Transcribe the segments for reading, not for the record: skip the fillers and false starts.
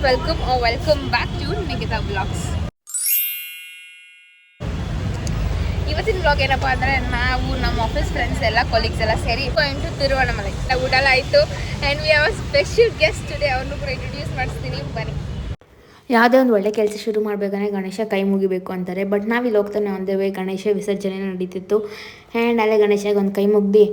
Welcome back to Nikita blogs. ಇವತ್ತಿನ blog ಏನಪ್ಪ ಅಂದರೆ ನಾವು ನಮ್ಮ ಆಫೀಸ್ ಫ್ರೆಂಡ್ಸ್ ಎಲ್ಲ ಕೊಲೀಗ್ಸ್ ಎಲ್ಲ ಸೇರಿ ಗೋಯಿಂಗ್ ಟು ತಿರುವಣ್ಣಾಮಲೈ. ಊಟ ಎಲ್ಲ ಆಯಿತು and we have a special guest today. ಅವ್ರನ್ನೂ ಕೂಡ ಇಂಟ್ರೊಡ್ಯೂಸ್ ಮಾಡಿಸ್ತೀನಿ, ಬನ್ನಿ. ಯಾವುದೇ ಒಂದು ಒಳ್ಳೆ ಕೆಲಸ ಶುರು ಮಾಡಬೇಕಂದ್ರೆ ಗಣೇಶ ಕೈ ಮುಗಿಬೇಕು ಅಂತಾರೆ. ಬಟ್ ನಾವಿಲ್ಲಿ ಹೋಗ್ತಾನೆ ಒಂದೇ ವೇ ಗಣೇಶ ವಿಸರ್ಜನೆ ನಡೀತಿತ್ತು ಆ್ಯಂಡ್ ಅಲ್ಲೇ ಗಣೇಶಗೆ ಒಂದು ಕೈ ಮುಗ್ದು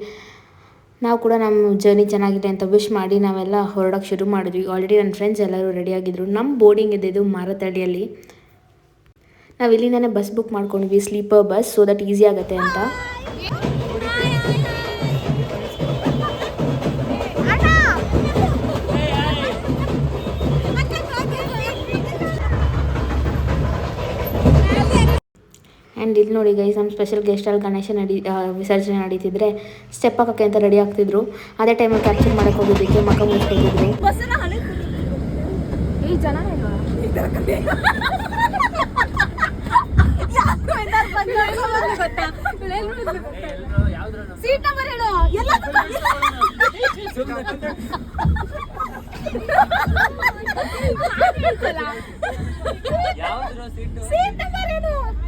ನಾವು ಕೂಡ ನಮ್ಮ ಜರ್ನಿ ಚೆನ್ನಾಗಿದೆ ಅಂತ ವಿಶ್ ಮಾಡಿ ನಾವೆಲ್ಲ ಹೊರಡೋಕ್ಕೆ ಶುರು ಮಾಡಿದ್ವಿ. ಆಲ್ರೆಡಿ ನನ್ನ ಫ್ರೆಂಡ್ಸ್ ಎಲ್ಲರೂ ರೆಡಿಯಾಗಿದ್ದರು. ನಮ್ಮ ಬೋರ್ಡಿಂಗ್ ಇದ್ದಿದ್ದು ಮಾರತಳ್ಳಿಯಲ್ಲಿ. ನಾವು ಇಲ್ಲಿಂದನೇ ಬಸ್ ಬುಕ್ ಮಾಡ್ಕೊಂಡ್ವಿ, sleeper bus, so that easy ಆಗುತ್ತೆ ಅಂತ. ಆ್ಯಂಡ್ ಇಲ್ಲಿ ನೋಡಿ ಗೈಸ್, ನಮ್ಮ ಸ್ಪೆಷಲ್ ಗೆಸ್ಟಲ್ಲಿ ಗಣೇಶ ವಿಸರ್ಜನೆ ನಡೀತಿದ್ರೆ ಸ್ಟೆಪ್ ಹಾಕೋಕ್ಕೆ ಅಂತ ರೆಡಿ ಆಗ್ತಿದ್ರು. ಅದೇ ಟೈಮಲ್ಲಿ ಕ್ಯಾಪ್ಚರ್ ಮಾಡೋಕ್ಕೆ ಹೋಗೋದಕ್ಕೆ ಮಕ್ಕ ಮುಚ್ಕೊತಿದ್ರು.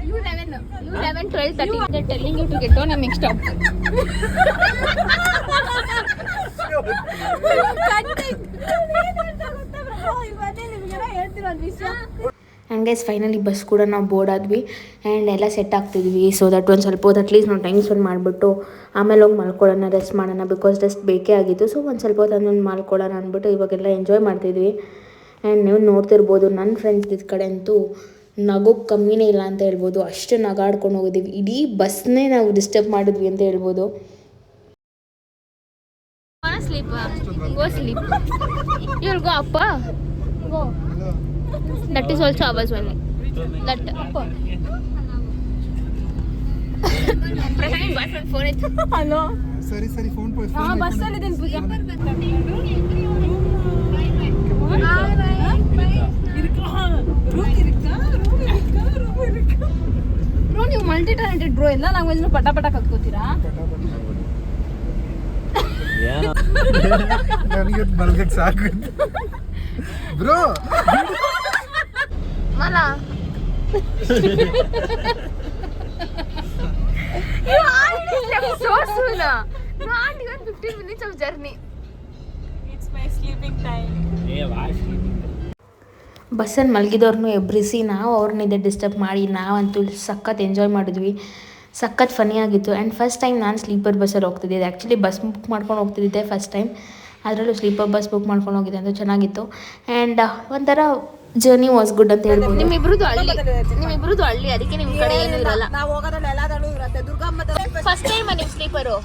You 11, 12, 13. They're telling you to get on and next stop. And guys finally bus ಕೂಡ ನಾವು ಬೋರ್ಡ್ ಆದ್ವಿ ಆ್ಯಂಡ್ ಎಲ್ಲ ಸೆಟ್ ಆಗ್ತಿದ್ವಿ. ಸೊ ದಟ್ ಒಂದು ಸ್ವಲ್ಪ ಹೊತ್ತು ಅಟ್ಲೀಸ್ಟ್ ನಾವು ಟೈಮ್ ಸ್ಪೆಂಡ್ ಮಾಡಿಬಿಟ್ಟು ಆಮೇಲೆ ಹೋಗಿ ಮಲ್ಕೊಳ್ಳೋಣ, ರೆಸ್ಟ್ ಮಾಡೋಣ. ಬಿಕಾಸ್ ರೆಸ್ಟ್ ಬೇಕೇ ಆಗಿತ್ತು. ಸೊ ಒಂದು ಸ್ವಲ್ಪ ಹೊತ್ತು ಅದೊಂದು ಮಲ್ಕೊಳ್ಳೋಣ ಅಂದ್ಬಿಟ್ಟು ಇವಾಗೆಲ್ಲ ಎಂಜಾಯ್ ಮಾಡ್ತಿದ್ವಿ. ಆ್ಯಂಡ್ ನೀವು ನೋಡ್ತಿರ್ಬೋದು ನನ್ನ ಫ್ರೆಂಡ್ಸ್ ಇದ್ದ ಕಡೆ ಅಂತೂ ನಗೋಕ್ಕೆ ಕಮ್ಮಿನೇ ಇಲ್ಲ ಅಂತ ಹೇಳ್ಬೋದು. ಅಷ್ಟು ನಗಾಡ್ಕೊಂಡು ಹೋಗಿದ್ದೀವಿ. ಇಡೀ ಬಸ್ನೇ ನಾವು ಡಿಸ್ಟರ್ಬ್ ಮಾಡಿದ್ವಿ ಅಂತ ಹೇಳ್ಬೋದು. You'll go up. Go. That is also ours only. That. Pratham boyfriend phone it. Hello. Sorry phone po. हाँ बस वाले दिन पूजा. ಬ್ರೋ ನೀವು ಮಲ್ಟಿ ಟ್ಯಾಲೆಂಟೆಡ್ ಬ್ರೋ. ಎಲ್ಲ ಲ್ಯಾಂಗ್ವೇಜ್ ಪಟ ಕಲ್ತ್ಕೋತೀರಾ? ನನಗೆ ಮಲ್ಗಕ್ಕೆ ಸಾಕು ಬ್ರೋ. ಮಲ so soon. Not even 15 minutes of journey. It's my sleeping time. ಬಸ್ಸಲ್ಲಿ ಮಲಗಿದವ್ರನ್ನೂ ಎಬ್ರಿಸಿ ನಾವು ಅವ್ರನ್ನಿದೆ ಡಿಸ್ಟರ್ಬ್ ಮಾಡಿ ನಾವಂತೂ ಸಖತ್ ಎಂಜಾಯ್ ಮಾಡಿದ್ವಿ. ಸಖತ್ ಫನಿ ಆಗಿತ್ತು. ಆ್ಯಂಡ್ ಫಸ್ಟ್ ಟೈಮ್ ನಾನು ಸ್ಲೀಪರ್ ಬಸ್ಸಲ್ಲಿ ಹೋಗ್ತಿದ್ದೆ. ಆ್ಯಕ್ಚುಲಿ ಬಸ್ ಬುಕ್ ಮಾಡ್ಕೊಂಡು ಹೋಗ್ತಿದ್ದೆ ಫಸ್ಟ್ ಟೈಮ್. ಅದರಲ್ಲೂ ಸ್ಲೀಪರ್ ಬಸ್ ಬುಕ್ ಮಾಡ್ಕೊಂಡು ಹೋಗಿದ್ದೆ ಅಂತ ಚೆನ್ನಾಗಿತ್ತು. ಆ್ಯಂಡ್ ಒಂಥರ ಜರ್ನಿ ವಾಸ್ ಗುಡ್ ಅಂತ ಹೇಳ್ಬೋದು. ನಿಮ್ಮಿಬ್ರದ್ದು ಹಳ್ಳಿ ಅದಕ್ಕೆ ನಿಮ್ಮ ಕಡೆ ಏನೂ ಇರಲ್ಲ. ಫಸ್ಟ್ ಟೈಮ್ ನೀವು ಸ್ಲೀಪರು?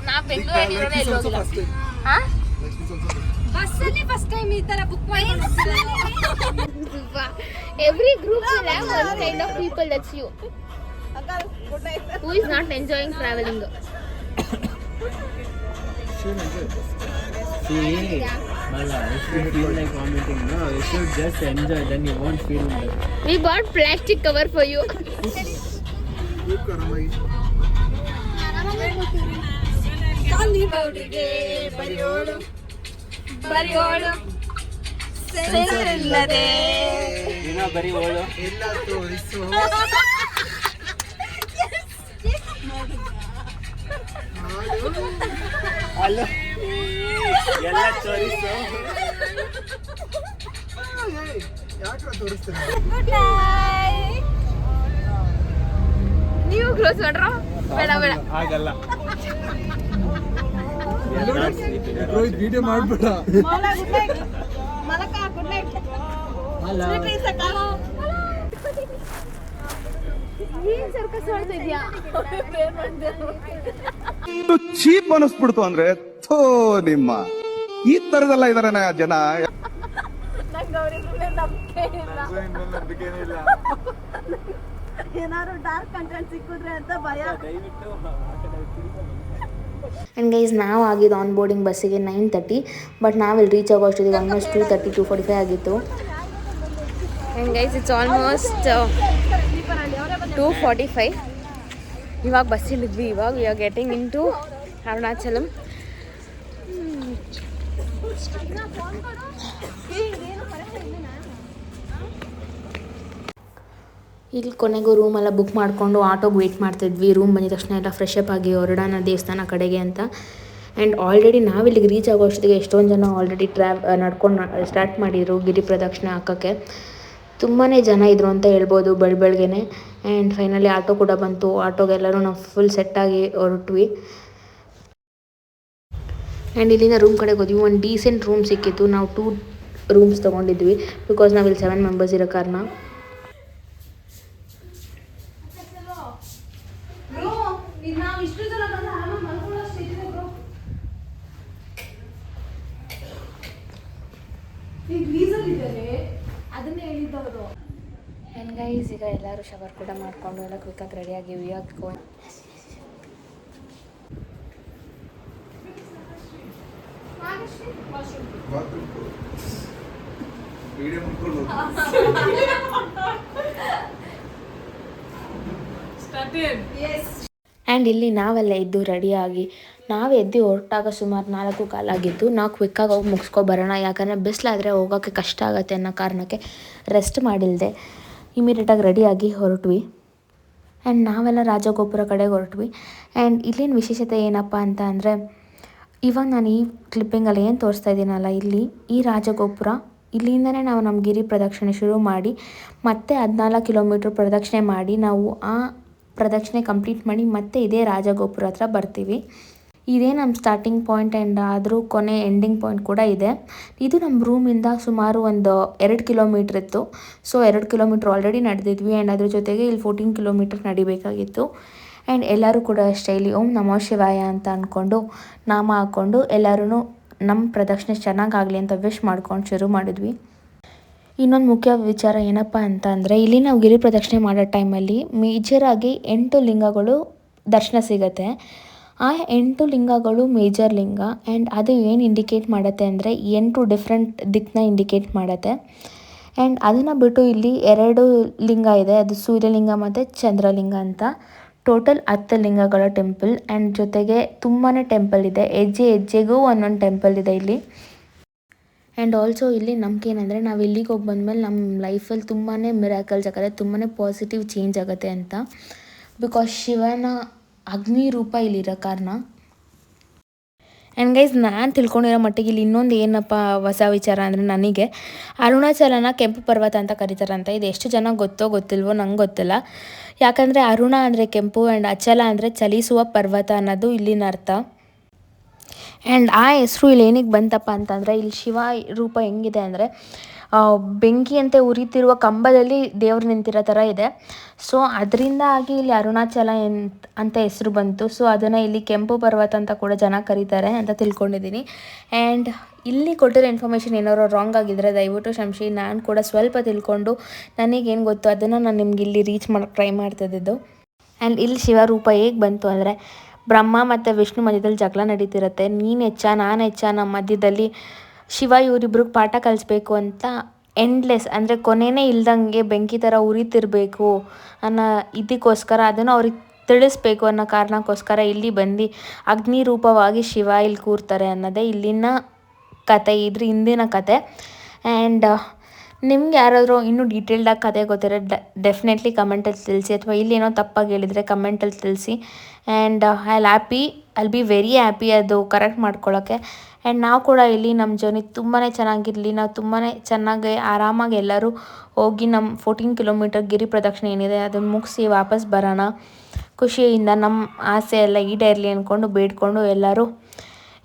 ನಾ ಬೆಂಗಳೂರಲ್ಲಿ ಎಲ್ಲೂ ಹೋಗಿಲ್ಲ. ಹಾಂ ಬಸ್ಸಲ್ಲಿ ಫಸ್ಟ್ ಟೈಮ್ ಈ ತರ ಬುಕ್ ಮಾಡಿ. Every group will have one kind of people, that's you. Who is not enjoying traveling? See, Mala, if you feel like vomiting, no, you should just enjoy, then you won't feel that. We bought plastic cover for you. ಬರಿಯೋಳು ಸೆಲ್ಲದೆ ನೀನು ಬರಿ ಓಳು ಎಲ್ಲ ತೋರಿಸು. ಅಲ್ಲ ಎಲ್ಲ ತೋರಿಸು. ಯಾಕೆ ತೋರಿಸ್ತೀನಿ? ನೀವು ಕ್ಲೋಸ್ ಮಾಡ್ರ? ಬೇಡ ಆಗಲ್ಲ. ವಿಡಿಯೋ ಮಾಡ್ಬೇಡ. ಚೀಪ್ ಅನಿಸ್ಬಿಡ್ತು ಅಂದ್ರೆ ಥೋ ನಿಮ್ಮ ಈ ತರದೆಲ್ಲ ಇದಾರೆ ಜನ. ಏನಾದ್ರು ಡಾರ್ಕ್ ಕಂಟೆಂಟ್ ಸಿಕ್ಕಿದ್ರೆ ಅಂತ ಭಯ. ಆ್ಯಂಡ್ ಗೈಸ್ ನಾವು ಆಗಿದ್ದು ಆನ್ ಬೋರ್ಡಿಂಗ್ ಬಸ್ಸಿಗೆ 9:30. ಬಟ್ ನಾವಿಲ್ಲಿ ರೀಚ್ ಆಗೋ ಅಷ್ಟೊತ್ತಿಗೆ ಆಲ್ಮೋಸ್ಟ್ 2:30, 2:45 ಆಗಿತ್ತು. And guys it's almost 2:45. ಇವಾಗ ಬಸ್ಸಲ್ಲಿದ್ವಿ. ಇವಾಗ we are getting into Arunachalam. ಇಲ್ಲಿ ಕೊನೆಗೂ ರೂಮೆಲ್ಲ ಬುಕ್ ಮಾಡಿಕೊಂಡು ಆಟೋಗೆ ವೆಯ್ಟ್ ಮಾಡ್ತಿದ್ವಿ. ರೂಮ್ ಬಂದಿದ ತಕ್ಷಣ ಎಲ್ಲ ಫ್ರೆಶ್ ಅಪ್ ಆಗಿ ಹೊರಡೋಣ ದೇವಸ್ಥಾನ ಕಡೆಗೆ ಅಂತ. ಆ್ಯಂಡ್ ಆಲ್ರೆಡಿ ನಾವಿಲ್ಲಿಗೆ ರೀಚ್ ಆಗೋ ಅಷ್ಟೊತ್ತಿಗೆ ಎಷ್ಟೊಂದು ಜನ ಆಲ್ರೆಡಿ ನಡ್ಕೊಂಡು ಸ್ಟಾರ್ಟ್ ಮಾಡಿದರು ಗಿರಿ ಪ್ರದಕ್ಷಿಣೆ ಹಾಕೋಕ್ಕೆ. ತುಂಬಾ ಜನ ಇದ್ರು ಅಂತ ಹೇಳ್ಬೋದು ಬೆಳಗ್ಗೆನೆ. ಆ್ಯಂಡ್ ಫೈನಲಿ ಆಟೋ ಕೂಡ ಬಂತು. ಆಟೋಗೆಲ್ಲರೂ ನಾವು ಫುಲ್ ಸೆಟ್ಟಾಗಿ ಹೊರಟ್ವಿ. ಆ್ಯಂಡ್ ಇಲ್ಲಿಂದ ರೂಮ್ ಕಡೆಗೆ ಹೋದ್ವಿ. ಒಂದು ಡೀಸೆಂಟ್ ರೂಮ್ ಸಿಕ್ಕಿತ್ತು. ನಾವು 2 ರೂಮ್ಸ್ ತೊಗೊಂಡಿದ್ವಿ ಬಿಕಾಸ್ ನಾವಿಲ್ಲಿ 7 ಮೆಂಬರ್ಸ್ ಇರೋ ಕಾರಣ. ಆ್ಯಂಡ್ ಗೈಸ್ ಈಗ ಎಲ್ಲರೂ ಶವರ್ ಕೂಡ ಮಾಡಿಕೊಂಡು ಎಲ್ಲ ಕ್ವಿಕ್ಕಾಗಿ ರೆಡಿಯಾಗಿ ಆ್ಯಂಡ್ ಇಲ್ಲಿ ನಾವೆಲ್ಲ ಎದ್ದು ರೆಡಿಯಾಗಿ ನಾವು ಎದ್ದು ಹೊರಟಾಗ ಸುಮಾರು 4 ಕಾಲಾಗಿತ್ತು. ನಾವು ಕ್ವಿಕ್ಕಾಗಿ ಹೋಗಿ ಮುಗಿಸ್ಕೊಬರೋಣ, ಯಾಕಂದರೆ ಬಿಸಿಲಾದರೆ ಹೋಗೋಕ್ಕೆ ಕಷ್ಟ ಆಗುತ್ತೆ ಅನ್ನೋ ಕಾರಣಕ್ಕೆ ರೆಸ್ಟ್ ಮಾಡಿಲ್ಲದೆ ಇಮಿಡಿಯೇಟಾಗಿ ರೆಡಿಯಾಗಿ ಹೊರಟ್ವಿ. ಆ್ಯಂಡ್ ನಾವೆಲ್ಲ ರಾಜಗೋಪುರ ಕಡೆಗೆ ಹೊರಟ್ವಿ. ಆ್ಯಂಡ್ ಇಲ್ಲಿನ ವಿಶೇಷತೆ ಏನಪ್ಪ ಅಂತ ಅಂದರೆ, ಇವಾಗ ನಾನು ಈ ಕ್ಲಿಪ್ಪಿಂಗಲ್ಲಿ ಏನು ತೋರಿಸ್ತಾ ಇದ್ದೀನಲ್ಲ, ಇಲ್ಲಿ ಈ ರಾಜಗೋಪುರ ಇಲ್ಲಿಂದನೇ ನಾವು ನಮ್ಮ ಗಿರಿ ಪ್ರದಕ್ಷಿಣೆ ಶುರು ಮಾಡಿ ಮತ್ತೆ 14 ಕಿಲೋಮೀಟ್ರ್ ಪ್ರದಕ್ಷಿಣೆ ಮಾಡಿ ನಾವು ಆ ಪ್ರದಕ್ಷಿಣೆ ಕಂಪ್ಲೀಟ್ ಮಾಡಿ ಮತ್ತೆ ಇದೇ ರಾಜಗೋಪುರ ಹತ್ರ ಬರ್ತೀವಿ. ಇದೇ ನಮ್ಮ ಸ್ಟಾರ್ಟಿಂಗ್ ಪಾಯಿಂಟ್ ಆ್ಯಂಡ್ ಆದರೂ ಕೊನೆ ಎಂಡಿಂಗ್ ಪಾಯಿಂಟ್ ಕೂಡ ಇದೆ. ಇದು ನಮ್ಮ ರೂಮಿಂದ ಸುಮಾರು ಒಂದು 2 ಕಿಲೋಮೀಟ್ರ್ ಇತ್ತು. ಸೊ 2 ಕಿಲೋಮೀಟ್ರ್ ಆಲ್ರೆಡಿ ನಡೆದಿದ್ವಿ. ಆ್ಯಂಡ್ ಅದ್ರ ಜೊತೆಗೆ ಇಲ್ಲಿ 14 ಕಿಲೋಮೀಟ್ರ್ ನಡಿಬೇಕಾಗಿತ್ತು. ಆ್ಯಂಡ್ ಎಲ್ಲರೂ ಕೂಡ ಶೈಲಿ ಓಂ ನಮೋ ಶಿವಾಯ ಅಂತ ಅಂದ್ಕೊಂಡು ನಾಮ ಹಾಕ್ಕೊಂಡು ಎಲ್ಲರೂ ನಮ್ಮ ಪ್ರದಕ್ಷಿಣೆ ಚೆನ್ನಾಗಾಗಲಿ ಅಂತ ವಿಶ್ ಮಾಡ್ಕೊಂಡು ಶುರು ಮಾಡಿದ್ವಿ. ಇನ್ನೊಂದು ಮುಖ್ಯ ವಿಚಾರ ಏನಪ್ಪ ಅಂತ ಅಂದರೆ, ಇಲ್ಲಿ ನಾವು ಗಿರಿ ಪ್ರದಕ್ಷಿಣೆ ಮಾಡೋ ಟೈಮಲ್ಲಿ ಮೇಜರಾಗಿ 8 ಲಿಂಗಗಳು ದರ್ಶನ ಸಿಗುತ್ತೆ. ಆ 8 ಲಿಂಗಗಳು ಮೇಜರ್ ಲಿಂಗ. ಆ್ಯಂಡ್ ಅದು ಏನು ಇಂಡಿಕೇಟ್ ಮಾಡುತ್ತೆ ಅಂದರೆ 8 ಡಿಫ್ರೆಂಟ್ ದಿಕ್ಕನ್ನ ಇಂಡಿಕೇಟ್ ಮಾಡುತ್ತೆ. ಆ್ಯಂಡ್ ಅದನ್ನು ಬಿಟ್ಟು ಇಲ್ಲಿ 2 ಲಿಂಗ ಇದೆ, ಅದು ಸೂರ್ಯಲಿಂಗ ಮತ್ತು ಚಂದ್ರಲಿಂಗ ಅಂತ. Total 10 ಲಿಂಗಗಳ temple. ಆ್ಯಂಡ್ ಜೊತೆಗೆ ತುಂಬಾ ಟೆಂಪಲ್ ಇದೆ, ಹೆಜ್ಜೆಗೂ ಒಂದೊಂದು ಟೆಂಪಲ್ ಇದೆ ಇಲ್ಲಿ. ಆ್ಯಂಡ್ ಆಲ್ಸೋ ಇಲ್ಲಿ ನಂಬಿಕೆ ಏನಂದರೆ, ನಾವು ಇಲ್ಲಿಗೆ ಹೋಗಿ ಬಂದಮೇಲೆ ನಮ್ಮ ಲೈಫಲ್ಲಿ ತುಂಬಾ ಮಿರಾಕಲ್ಸ್ ಆಗುತ್ತೆ, ತುಂಬಾ ಪಾಸಿಟಿವ್ ಚೇಂಜ್ ಆಗುತ್ತೆ ಅಂತ. ಬಿಕಾಸ್ ಶಿವನ ಅಗ್ನಿ ರೂಪ ಇಲ್ಲಿರೋ ಕಾರಣ. ಆ್ಯಂಡ್ ಗೈಸ್, ನಾನು ತಿಳ್ಕೊಂಡಿರೋ ಮಟ್ಟಿಗೆ ಇಲ್ಲಿ ಇನ್ನೊಂದು ಏನಪ್ಪ ಹೊಸ ವಿಚಾರ ಅಂದರೆ, ನನಗೆ ಅರುಣಾಚಲನ ಕೆಂಪು ಪರ್ವತ ಅಂತ ಕರೀತಾರಂತ. ಇದು ಎಷ್ಟು ಜನ ಗೊತ್ತೋ ಗೊತ್ತಿಲ್ವೋ ನಂಗೆ ಗೊತ್ತಿಲ್ಲ. ಯಾಕಂದರೆ ಅರುಣ ಅಂದರೆ ಕೆಂಪು ಆ್ಯಂಡ್ ಅಚಲ ಅಂದರೆ ಚಲಿಸುವ ಪರ್ವತ ಅನ್ನೋದು ಇಲ್ಲಿನ ಅರ್ಥ. ಆ್ಯಂಡ್ ಆ ಹೆಸರು ಇಲ್ಲಿ ಏನಕ್ಕೆ ಬಂತಪ್ಪ ಅಂತಂದರೆ, ಇಲ್ಲಿ ಶಿವ ರೂಪ ಹೆಂಗಿದೆ ಅಂದರೆ, ಬೆಂಕಿಯಂತೆ ಉರಿತಿರುವ ಕಂಬದಲ್ಲಿ ದೇವ್ರು ನಿಂತಿರೋ ಥರ ಇದೆ. ಸೊ ಅದರಿಂದಾಗಿ ಇಲ್ಲಿ ಅರುಣಾಚಲ ಅಂತ ಹೆಸರು ಬಂತು. ಸೊ ಅದನ್ನು ಇಲ್ಲಿ ಕೆಂಪು ಪರ್ವತ ಅಂತ ಕೂಡ ಜನ ಕರೀತಾರೆ ಅಂತ ತಿಳ್ಕೊಂಡಿದ್ದೀನಿ. ಆ್ಯಂಡ್ ಇಲ್ಲಿ ಕೊಟ್ಟಿರೋ ಇನ್ಫಾರ್ಮೇಷನ್ ಏನಾದ್ರು ರಾಂಗ್ ಆಗಿದ್ದರೆ ದಯವಿಟ್ಟು ಕ್ಷಮಿಸಿ. ನಾನು ಕೂಡ ಸ್ವಲ್ಪ ತಿಳ್ಕೊಂಡು ನನಗೇನು ಗೊತ್ತು ಅದನ್ನು ನಾನು ನಿಮ್ಗೆ ಇಲ್ಲಿ ರೀಚ್ ಮಾಡೋಕ್ಕೆ ಟ್ರೈ ಮಾಡ್ತಿದ್ದಿದ್ದು. ಆ್ಯಂಡ್ ಇಲ್ಲಿ ಶಿವರೂಪ ಹೇಗೆ ಬಂತು ಅಂದರೆ, ಬ್ರಹ್ಮ ಮತ್ತು ವಿಷ್ಣು ಮಧ್ಯದಲ್ಲಿ ಜಗಳ ನಡೀತಿರುತ್ತೆ. ನೀನು ಹೆಚ್ಚ ನಾನು ಹೆಚ್ಚ, ನಮ್ಮ ಮಧ್ಯದಲ್ಲಿ ಶಿವ ಇವರಿಬ್ರಿಗೆ ಪಾಠ ಕಲಿಸ್ಬೇಕು ಅಂತ ಎಂಡ್ಲೆಸ್ ಅಂದರೆ ಕೊನೆಯೇ ಇಲ್ದಂಗೆ ಬೆಂಕಿ ಥರ ಉರಿತಿರ್ಬೇಕು ಅನ್ನೋ ಇದಕ್ಕೋಸ್ಕರ, ಅದನ್ನು ಅವ್ರಿಗೆ ತಿಳಿಸ್ಬೇಕು ಅನ್ನೋ ಕಾರಣಕ್ಕೋಸ್ಕರ ಇಲ್ಲಿ ಬಂದು ಅಗ್ನಿ ರೂಪವಾಗಿ ಶಿವ ಇಲ್ಲಿ ಕೂರ್ತಾರೆ ಅನ್ನೋದೇ ಇಲ್ಲಿನ ಕತೆ, ಇದ್ರ ಹಿಂದಿನ ಕತೆ. ಆ್ಯಂಡ್ ನಿಮ್ಗೆ ಯಾರಾದರೂ ಇನ್ನೂ ಡೀಟೇಲ್ಡಾಗಿ ಕತೆ ಗೊತ್ತಿರೋ ಡೆಫಿನೆಟ್ಲಿ ಕಮೆಂಟಲ್ಲಿ ತಿಳಿಸಿ, ಅಥವಾ ಇಲ್ಲೇನೋ ತಪ್ಪಾಗಿ ಹೇಳಿದರೆ ಕಮೆಂಟಲ್ಲಿ ತಿಳಿಸಿ. And I be very happy ಅದು ಕರೆಕ್ಟ್ ಮಾಡ್ಕೊಳ್ಳೋಕ್ಕೆ. ಆ್ಯಂಡ್ ನಾವು ಕೂಡ ಇಲ್ಲಿ ನಮ್ಮ ಜರ್ನಿ ತುಂಬಾ ಚೆನ್ನಾಗಿರಲಿ, ನಾವು ತುಂಬಾ ಚೆನ್ನಾಗಿ ಆರಾಮಾಗಿ ಎಲ್ಲರೂ ಹೋಗಿ ನಮ್ಮ 14 ಕಿಲೋಮೀಟರ್ ಗಿರಿ ಪ್ರದಕ್ಷಿಣೆ ಏನಿದೆ ಅದನ್ನು ಮುಗಿಸಿ ವಾಪಸ್ ಬರೋಣ ಖುಷಿಯಿಂದ. ನಮ್ಮ ಆಸೆ ಎಲ್ಲ ಈಡೇರಲಿ ಅಂದ್ಕೊಂಡು ಬೇಡ್ಕೊಂಡು ಎಲ್ಲರೂ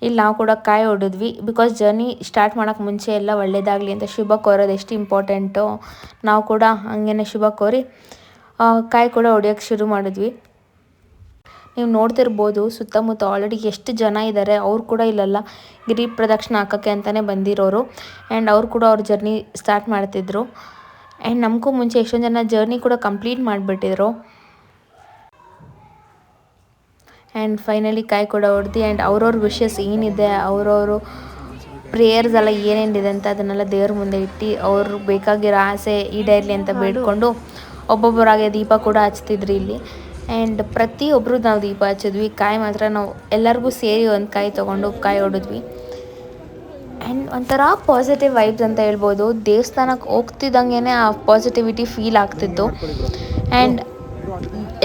ಇಲ್ಲಿ ನಾವು ಕೂಡ ಕಾಯಿ ಹೊಡಿದ್ವಿ. ಬಿಕಾಸ್ ಜರ್ನಿ ಸ್ಟಾರ್ಟ್ ಮಾಡೋಕ್ಕೆ ಮುಂಚೆ ಎಲ್ಲ ಒಳ್ಳೆಯದಾಗಲಿ ಅಂತ ಶುಭ ಕೋರೋದು ಎಷ್ಟು ಇಂಪಾರ್ಟೆಂಟು, ನಾವು ಕೂಡ ಹಂಗೇ ಶುಭ ಕೋರಿ ಕಾಯಿ ಕೂಡ ಹೊಡಿಯೋಕ್ಕೆ ಶುರು ಮಾಡಿದ್ವಿ. ನೀವು ನೋಡ್ತಿರ್ಬೋದು ಸುತ್ತಮುತ್ತ ಆಲ್ರೆಡಿ ಎಷ್ಟು ಜನ ಇದ್ದಾರೆ. ಅವ್ರು ಕೂಡ ಇಲ್ಲೆಲ್ಲ ಗಿರಿ ಪ್ರದಕ್ಷಿಣೆ ಹಾಕೋಕ್ಕೆ ಅಂತಲೇ ಬಂದಿರೋರು. ಆ್ಯಂಡ್ ಅವ್ರು ಕೂಡ ಅವ್ರ ಜರ್ನಿ ಸ್ಟಾರ್ಟ್ ಮಾಡ್ತಿದ್ರು. ಆ್ಯಂಡ್ ನಮಗೂ ಮುಂಚೆ ಎಷ್ಟೊಂದು ಜನ ಜರ್ನಿ ಕೂಡ ಕಂಪ್ಲೀಟ್ ಮಾಡಿಬಿಟ್ಟಿದ್ರು. ಆ್ಯಂಡ್ ಫೈನಲಿ ಕಾಯಿ ಕೂಡ ಹೊಡೆದು ಆ್ಯಂಡ್ ಅವ್ರವ್ರ ವಿಷಸ್ ಏನಿದೆ, ಅವ್ರವರು ಪ್ರೇಯರ್ಸ್ ಎಲ್ಲ ಏನೇನಿದೆ ಅಂತ ಅದನ್ನೆಲ್ಲ ದೇವ್ರ ಮುಂದೆ ಇಟ್ಟು ಅವ್ರಿಗೆ ಬೇಕಾಗಿರೋ ಆಸೆ ಈಡೇರಲಿ ಅಂತ ಬೇಡ್ಕೊಂಡು ಒಬ್ಬೊಬ್ಬರಾಗೆ ದೀಪ ಕೂಡ ಹಚ್ತಿದ್ರಿ ಇಲ್ಲಿ. ಆ್ಯಂಡ್ ಪ್ರತಿಯೊಬ್ಬರು ನಾವು ದೀಪ ಹಚ್ಚಿದ್ವಿ. ಕಾಯಿ ಮಾತ್ರ ನಾವು ಎಲ್ಲರಿಗೂ ಸೇರಿ ಒಂದು ಕಾಯಿ ತೊಗೊಂಡು ಕಾಯಿ ಹೊಡೆದ್ವಿ. ಆ್ಯಂಡ್ ಒಂಥರ ಪಾಸಿಟಿವ್ ವೈಬ್ಸ್ ಅಂತ ಹೇಳ್ಬೋದು. ದೇವಸ್ಥಾನಕ್ಕೆ ಹೋಗ್ತಿದ್ದಂಗೆ ಆ ಪಾಸಿಟಿವಿಟಿ ಫೀಲ್ ಆಗ್ತಿತ್ತು. ಆ್ಯಂಡ್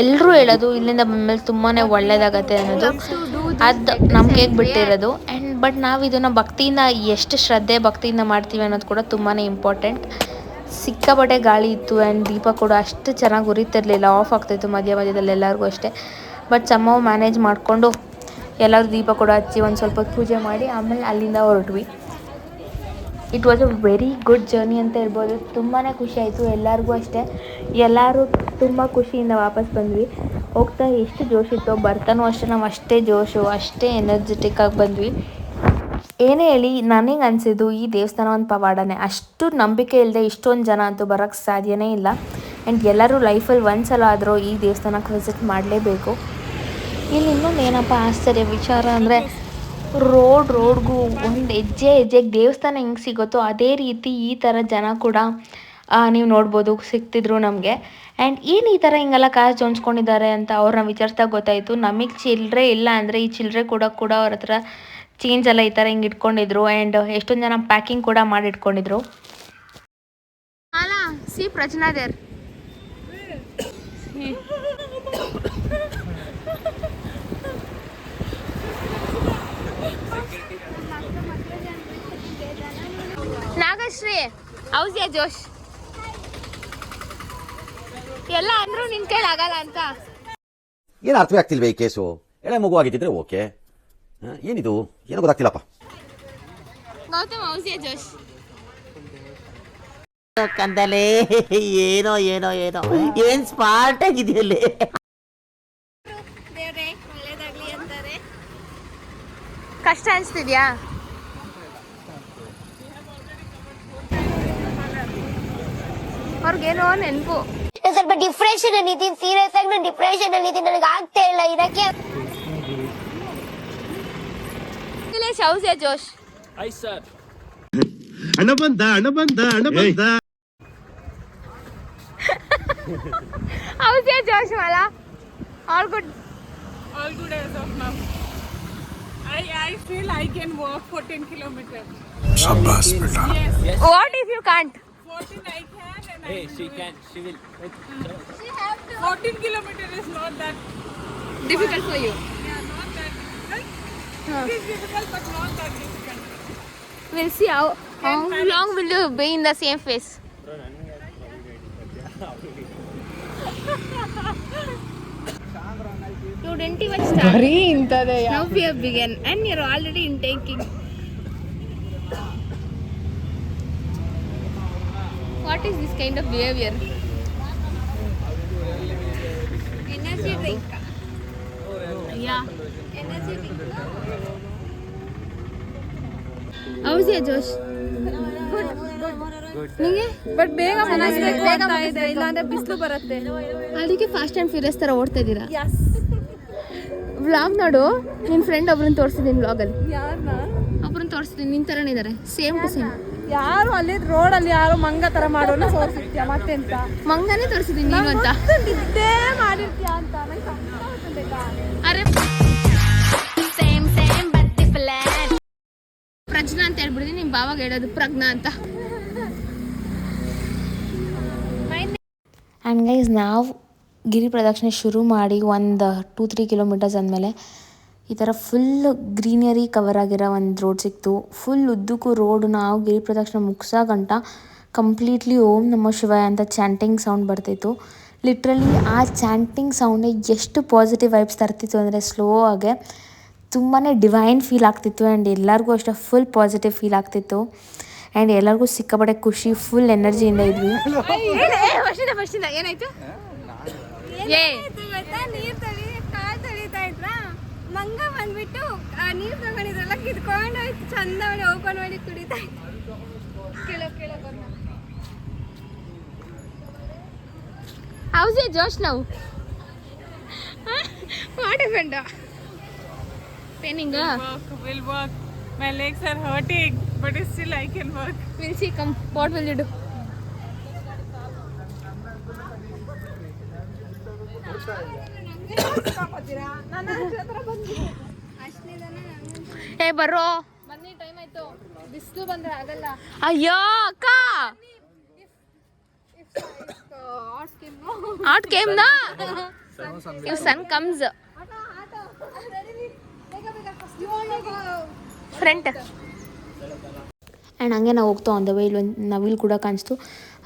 ಎಲ್ಲರೂ ಹೇಳೋದು ಇಲ್ಲಿಂದ ಬಂದಮೇಲೆ ತುಂಬಾ ಒಳ್ಳೇದಾಗತ್ತೆ ಅನ್ನೋದು, ಅದು ನಂಬಿಕೆಗೆ ಬಿಟ್ಟಿರೋದು. ಆ್ಯಂಡ್ ಬಟ್ ನಾವು ಇದನ್ನು ಭಕ್ತಿಯಿಂದ ಎಷ್ಟು ಶ್ರದ್ಧೆ ಭಕ್ತಿಯಿಂದ ಮಾಡ್ತೀವಿ ಅನ್ನೋದು ಕೂಡ ತುಂಬಾ ಇಂಪಾರ್ಟೆಂಟ್. ಸಿಕ್ಕಾಪಟ್ಟೆ ಗಾಳಿ ಇತ್ತು ಆ್ಯಂಡ್ ದೀಪ ಕೂಡ ಅಷ್ಟು ಚೆನ್ನಾಗಿ ಉರಿತಿರ್ಲಿಲ್ಲ, ಆಫ್ ಆಗ್ತಾಯಿತ್ತು ಮಧ್ಯದಲ್ಲಿ ಎಲ್ಲರಿಗೂ ಅಷ್ಟೇ. ಬಟ್ ಸಮ್ಮವ್ ಮ್ಯಾನೇಜ್ ಮಾಡಿಕೊಂಡು ಎಲ್ಲರೂ ದೀಪ ಕೂಡ ಹಚ್ಚಿ ಒಂದು ಸ್ವಲ್ಪ ಪೂಜೆ ಮಾಡಿ ಆಮೇಲೆ ಅಲ್ಲಿಂದ ಹೊರಟ್ವಿ. It was a very good journey ಅಂತ ಹೇಳ್ಬೋದು. ತುಂಬಾ ಖುಷಿ ಆಯಿತು ಎಲ್ಲರಿಗೂ ಅಷ್ಟೇ. ಎಲ್ಲರೂ ತುಂಬ ಖುಷಿಯಿಂದ ವಾಪಸ್ ಬಂದ್ವಿ. ಹೋಗ್ತಾ ಎಷ್ಟು ಜೋಶ್ ಇತ್ತು, ಬರ್ತಾನೂ ಅಷ್ಟೇ ನಾವು ಅಷ್ಟೇ ಜೋಶು, ಅಷ್ಟೇ ಎನರ್ಜೆಟಿಕ್ಕಾಗಿ ಬಂದ್ವಿ. ಏನೇ ಹೇಳಿ ನನಗೆ ಅನಿಸಿದ್ದು ಈ ದೇವಸ್ಥಾನ ಒಂದು ಪವಾಡನೇ. ಅಷ್ಟು ನಂಬಿಕೆ ಇಲ್ಲದೆ ಇಷ್ಟೊಂದು ಜನ ಅಂತೂ ಬರೋಕ್ಕೆ ಸಾಧ್ಯನೇ ಇಲ್ಲ. ಆ್ಯಂಡ್ ಎಲ್ಲರೂ ಲೈಫಲ್ಲಿ ಒಂದು ಸಲ ಆದರೂ ಈ ದೇವಸ್ಥಾನಕ್ಕೆ ವಿಸಿಟ್ ಮಾಡಲೇಬೇಕು. ಇಲ್ಲಿ ಇನ್ನೊಂದು ಏನಪ್ಪ ಆಶ್ಚರ್ಯ ವಿಚಾರ ಅಂದರೆ ರೋಡ್ಗೂ ಒಂದು ಹೆಜ್ಜೆಗೆ ದೇವಸ್ಥಾನ ಹೆಂಗೆ ಸಿಗುತ್ತೋ ಅದೇ ರೀತಿ ಈ ಥರ ಜನ ಕೂಡ ನೀವು ನೋಡ್ಬೋದು ಸಿಗ್ತಿದ್ರು ನಮಗೆ. ಆ್ಯಂಡ್ ಏನು ಈ ಥರ ಹಿಂಗೆಲ್ಲ ಕಾಸು ಜೋಡಿಸ್ಕೊಂಡಿದ್ದಾರೆ ಅಂತ ಅವ್ರನ್ನ ವಿಚಾರಿಸ್ದಾಗ ಗೊತ್ತಾಯಿತು. ನಮಗೆ ಚಿಲ್ಲರೆ ಇಲ್ಲ ಅಂದರೆ ಈ ಚಿಲ್ಲರೆ ಕೂಡ ಅವ್ರ ಹತ್ರ ಚೇಂಜ್ ಎಲ್ಲ ಈ ಥರ ಹಿಂಗೆ ಇಟ್ಕೊಂಡಿದ್ರು. ಆ್ಯಂಡ್ ಎಷ್ಟೊಂದು ಜನ ಪ್ಯಾಕಿಂಗ್ ಕೂಡ ಮಾಡಿ ಇಟ್ಕೊಂಡಿದ್ರು. ಸಿ ಪ್ರಜ್ನಾ ದೇರ್ ನಾಗಶ್ರೀ ಹೌಸ್ಯಾ ಜೋಶ್ ಎಲ್ಲ ಅಂದ್ರು ನಿನ್ ಕೈಲಿ ಆಗಲ್ಲ ಅಂತ. ಏನು ಅರ್ಥವೇ ಆಗ್ತಿಲ್ವೇ ಈ ಕೇಸು? ಎಳೆ ಮಗು ಆಗಿದ್ದಿದ್ರೆ ಓಕೆ, ಏನಿದು ಏನೋ ಗೊತ್ತಾಗ್ತಿಲ್ಲಪ್ಪ. ಗೌತಮ್ ಹೌಸ್ಯಾ ಜೋಶ್ ಕಂದಲೇ ಏನೋ ಏನೋ ಏನೋ ಏನ್ ಸ್ಮಾರ್ಟ್ ಆಗಿದೆಯಲ್ಲಿ. ದೇವ್ರೆ ಒಳ್ಳೇದಾಗ್ಲಿ ಅಂತಾರೆ. ಕಷ್ಟ ಅನ್ಸ್ತಿದ್ಯಾ? ಅವ್ರಿಗೇನೋ ನೆನಪು. ಸ್ವಲ್ಪ ಡಿಪ್ರೆಷನ್ ಅಲ್ಲಿ ಇದ್ದೀನಿ, ಸೀರಿಯಸ್ ಆಗಿ ನಾನು ಡಿಪ್ರೆಷನ್ ಅಲ್ಲಿ ಇದ್ದೀನಿ, ನನಗೆ ಆಗ್ತಾ ಇಲ್ಲ ಇರಕ್ಕೆ. ಹೌಸ್ಯಾ ಜೋಶ್ ಹಣ ಬಂದ ಹೌಸ್ಯಾ ಜೋಶ್ ಮಾಲ all good as of now. I feel I can walk 14 kilometers. शाबाश बेटा. Yes, what if you can't? 14 I can and Hey, she can, she will. 14 kilometers is not that difficult for you. not that difficult. It is difficult but not that difficult. We'll see how long will you be in the same phase. You didn't even start. Now we have begun and you're already in taking. What is this kind of behavior? Energy drink. Yeah. Energy drink. How's your Josh? ನಿಂಗೆ but ಬೇಗ ಮನಸ್ಬೇಕು ಅಂತ ಇದೆ, ಇಲ್ಲಾಂದ್ರೆ ಬಿಸಿಲು ಬರುತ್ತೆ. ಅದಕ್ಕೆ fast and furious ಥರ ಓಡ್ತಾ ಇದ್ದೀರಾ? ವ್ಲಾಗ್ ನೋಡು, ನಿನ್ನ ಫ್ರೆಂಡ್ ಒಬ್ರನ್ನ ತೋರಿಸಿದ್ದೀನಿ ವ್ಲಾಗಲ್ಲಿ. ಯಾರನ್ನ? ಒಬ್ರನ್ನ ತೋರಿಸಿದ್ದೀನಿ, ನಿನ್ನ ಥರನೇ ಇದ್ದಾರೆ, ಸೇಮ್ ಟು ಸೇಮ್. ಯಾರು ಅಲ್ಲಿ ರೋಡಲ್ಲಿ ಯಾರು ಮಂಗ ತರ ಮಾಡೋನ ತೋರಿಸಿದ್ಯಾ ಮತ್ತೆಂತ? ಮಂಗನೇ ತೋರಿಸಿದ್ದೀನಿ ನೀನು ಅಂತ. ನಿದ್ದೆ ಮಾಡಿರ್ತೀಯಾ ಅಂತ ನಂಗೆ ಸಂತೋಷ. ಅರೆ ಪ್ರಜ್ಞಾ ಅಂತ ಹೇಳ್ಬಿಡಿದೀನಿ, ನಿಮ್ಮ ಬಾವಾಗ ಹೇಳೋದು ಪ್ರಜ್ಞಾ ಅಂತ. ಆ್ಯಂಡ್ ಗೈಸ್ ನಾವು ಗಿರಿ ಪ್ರದಕ್ಷಿಣೆ ಶುರು ಮಾಡಿ ಒಂದು 2-3 ಕಿಲೋಮೀಟರ್ಸ್ ಆದಮೇಲೆ ಈ ಥರ ಫುಲ್ ಗ್ರೀನರಿ ಕವರ್ ಆಗಿರೋ ಒಂದು ರೋಡ್ ಸಿಕ್ತು. ಫುಲ್ ಉದ್ದಕ್ಕೂ ರೋಡು. ನಾವು ಗಿರಿ ಪ್ರದಕ್ಷಿಣೆ ಮುಗಿಸೋ ಗಂಟ ಕಂಪ್ಲೀಟ್ಲಿ ಓಂ ನಮೋ ಶಿವಾಯ ಅಂತ ಚಾಂಟಿಂಗ್ ಸೌಂಡ್ ಬರ್ತಿತ್ತು. ಲಿಟ್ರಲಿ ಆ ಚಾಂಟಿಂಗ್ ಸೌಂಡೇ ಎಷ್ಟು ಪಾಸಿಟಿವ್ ವೈಬ್ಸ್ ತರ್ತಿತ್ತು ಅಂದರೆ ಸ್ಲೋ ಆಗಿ ತುಂಬಾ ಡಿವೈನ್ ಫೀಲ್ ಆಗ್ತಿತ್ತು. ಆ್ಯಂಡ್ ಎಲ್ಲರಿಗೂ ಅಷ್ಟೇ ಫುಲ್ ಪಾಸಿಟಿವ್ ಫೀಲ್ ಆಗ್ತಿತ್ತು. ಆ್ಯಂಡ್ ಎಲ್ಲರಿಗೂ ಸಿಕ್ಕಾಪಟ್ಟೆ ಖುಷಿ, ಫುಲ್ ಎನರ್ಜಿಯಿಂದ ಇದ್ವಿ. ಫಸ್ಟಿಂದ ಏನಾಯ್ತು? ನೀರ್ ತಳಿ ಕಾಲ್ ತೊಳಿತಾ ಇದ್ರ ಮಂಗ ಬಂದ್ಬಿಟ್ಟು ಆ ನೀರ್ ತಗೊಂಡಿದ್ರಲ್ಲ ಕಿತ್ಕೊಂಡು ಹೋಯ್ತು. ಚಂದ ಮಾಡಿ ಓಪನ್ ಮಾಡಿ ಕುಡಿತಾ ಇತ್ತು. ಕೇಳೋ How's your Josh now? What happened? Paining? Will work. My legs are hurting, but still I can work. We'll see. Come. What will you do? ನನ್ನ ಹತ್ರ ಬಂದು ಅಷ್ಟೇ Hey, ಬರ್ರೋ. ಬನ್ನಿ ಟೈಮ್ ಆಯ್ತು. ಬಿಸಿಲು ಬಂದ್ರೆ ಆಗಲ್ಲ. ಅಯ್ಯೋ ಅಕ್ಕ ಆಟ್ ಕೇಮ್ ನಾ if sun comes front and ಹಂಗೆ ನಾವು ಹೋಗ್ತಾ ಆನ್ ದ ವೇ ಇಲ್ಲೊಂದು ನವಿಲು ಕೂಡ ಕಾಣಿಸ್ತು,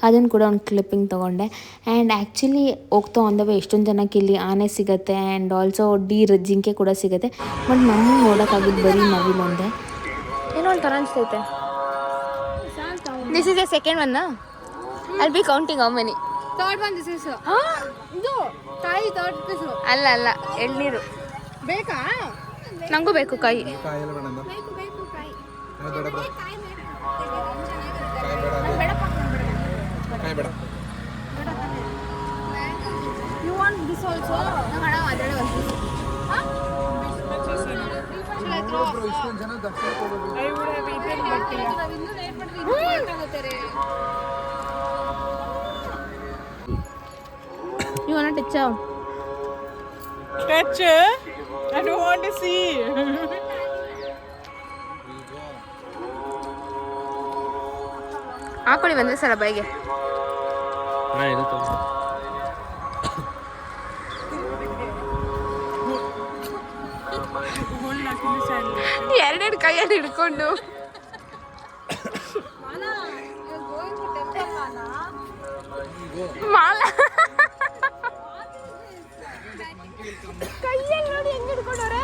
ಅದನ್ನು ಕೂಡ ಒಂದು ಕ್ಲಿಪ್ಪಿಂಗ್ ತೊಗೊಂಡೆ. ಆ್ಯಂಡ್ ಆ್ಯಕ್ಚುಲಿ ಹೋಗ್ತಾ ಆನ್ ದ ವೇ ಎಷ್ಟೊಂದು ಜನಕ್ಕೆ ಇಲ್ಲಿ ಆನೆ ಸಿಗುತ್ತೆ ಆ್ಯಂಡ್ ಆಲ್ಸೋ ಡೀರ್ ಜಿಂಕೆ ಕೂಡ ಸಿಗುತ್ತೆ. ಬಟ್ ನಮಗೆ ನೋಡೋಕ್ಕಾಗಿದ್ದು ಬರೀ ನವಿಲು ಒಂದೇ. ಏನೋ ಒಂಥರ ಅನಿಸ್ತೈತೆ. This is a second one I'll be counting how many. Third one this is ಇದು ಕಾಯಿ ಥರ್ಡ್ ಪೀಸ್. ಅಲ್ಲ ಅಲ್ಲ ಎಳ್ನೀರು ಬೇಕಾ? ನನಗೂ ಬೇಕು ಕಾಯಿ. ಕಾಯೆಲ್ಲ ಬೇಡ ಅಂದ. ಬೇಕು ಬೇಕು ಕಾಯಿ. ಕಾಯಿ ಬೇಡ ಬಿಡು. ಕಾಯಿ ಬೇಕು. ಕಾಯಿ ಬೇಡ. You want this also? ಇಷ್ಟೊಂದು ಜನ ದರ್ಶನ ಕೊಡೋದು. I would have eaten, but yeah. ಇನ್ನೂ ಲೇಟ್ ಮಾಡಿದ್ರೆ ಇನ್ನೂ ಲೇಟ್ ಆಗುತ್ತೆ. You wanna touch out? Touch? I don't want to see. ಹಾಕೊಳ್ಳಿ ಒಂದೇ ಸಲ ಬೈಗೆ. ಎರಡೆರಡು ಕೈಯಲ್ಲಿ ಹಿಡ್ಕೊಂಡು ಮಾಲ ಕೈಯಲ್ಲಿ ನೋಡಿ ಹೆಂಗ್ ಹಿಡ್ಕೊಂಡವ್ರೆ.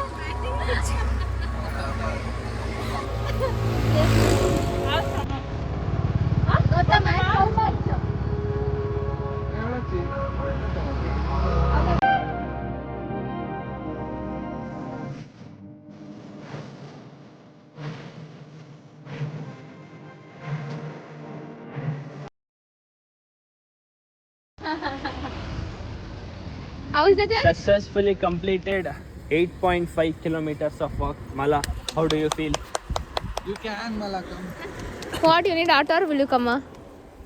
How is that? Successfully completed 8.5 kilometers of walk. Mala, how do you feel? You can, Malakam. What you need, auto or will you come?